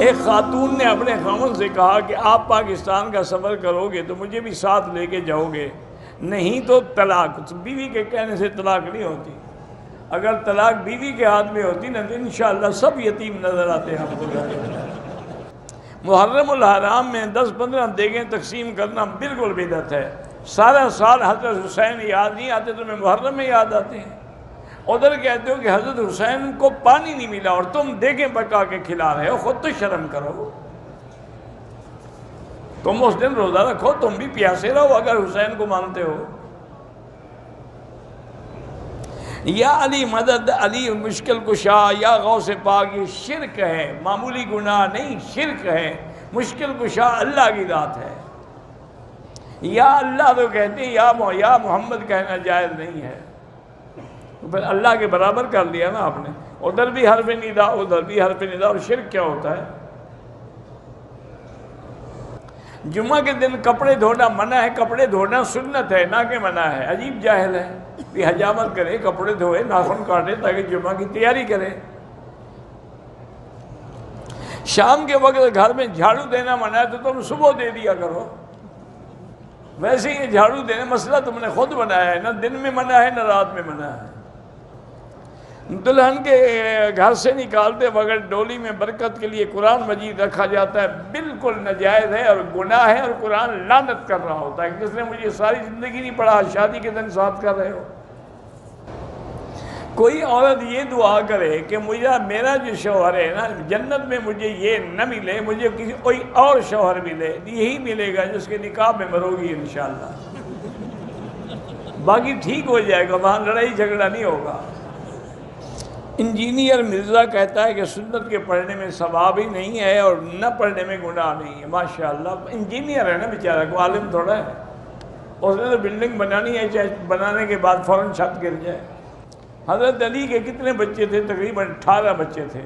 ایک خاتون نے اپنے خاوند سے کہا کہ آپ پاکستان کا سفر کرو گے تو مجھے بھی ساتھ لے کے جاؤ گے، نہیں تو طلاق۔ بیوی کے کہنے سے طلاق نہیں ہوتی، اگر طلاق بیوی کے ہاتھ میں ہوتی نا تو انشاءاللہ سب یتیم نظر آتے ہیں ہم کو۔ محرم الحرام میں 10-15 دیگیں تقسیم کرنا بالکل بدعت ہے۔ سارا سال حضرت حسین یاد نہیں آتے، تمہیں محرم میں یاد آتے ہیں۔ ادھر کہتے ہو کہ حضرت حسین کو پانی نہیں ملا اور تم دیگیں پکا کے کھلا رہے ہو، خود تو شرم کرو۔ تم اس دن روزہ رکھو، تم بھی پیاسے رہو اگر حسین کو مانتے ہو۔ یا علی مدد، علی مشکل کشا، یا غوث پاک، یہ شرک ہے، معمولی گناہ نہیں، شرک ہے۔ مشکل کشا اللہ کی ذات ہے۔ یا اللہ تو کہتے ہیں، یا محمد کہنا جائز نہیں ہے، تو پھر اللہ کے برابر کر لیا نا آپ نے۔ ادھر بھی حرف ندا، ادھر بھی حرف ندا، اور شرک کیا ہوتا ہے؟ جمعہ کے دن کپڑے دھونا منع ہے، کپڑے دھونا سنت ہے نہ کہ منع ہے۔ عجیب جاہل ہے، بھی حجامت کرے، کپڑے دھوئے، ناخن کاٹے تاکہ جمعہ کی تیاری کرے۔ شام کے وقت گھر میں جھاڑو دینا منع ہے تو تم صبح دے دیا کرو۔ ویسے یہ جھاڑو دینے مسئلہ تم نے خود بنایا ہے، نہ دن میں منع ہے نہ رات میں منع ہے۔ دلہن کے گھر سے نکالتے وقت ڈولی میں برکت کے لیے قرآن مجید رکھا جاتا ہے، بالکل ناجائز ہے اور گناہ ہے، اور قرآن لعنت کر رہا ہوتا ہے، جس نے مجھے ساری زندگی نہیں پڑھا، شادی کے دن ساتھ کر رہے ہو۔ کوئی عورت یہ دعا کرے کہ میرا جو شوہر ہے نا جنت میں مجھے یہ نہ ملے، مجھے کوئی اور شوہر ملے، یہی ملے گا جس کے نکاح میں مرو گی انشاءاللہ، باقی ٹھیک ہو جائے گا، وہاں لڑائی جھگڑا نہیں ہوگا۔ انجینئر مرزا کہتا ہے کہ سنت کے پڑھنے میں ثواب ہی نہیں ہے اور نہ پڑھنے میں گناہ نہیں ہے۔ ماشاءاللہ، انجینئر ہے نا بیچارہ، کو عالم تھوڑا ہے، اس نے تو بلڈنگ بنانی ہے، چاہے بنانے کے بعد فوراً چھت گر جائے۔ حضرت علی کے کتنے بچے تھے؟ تقریباً 18 بچے تھے۔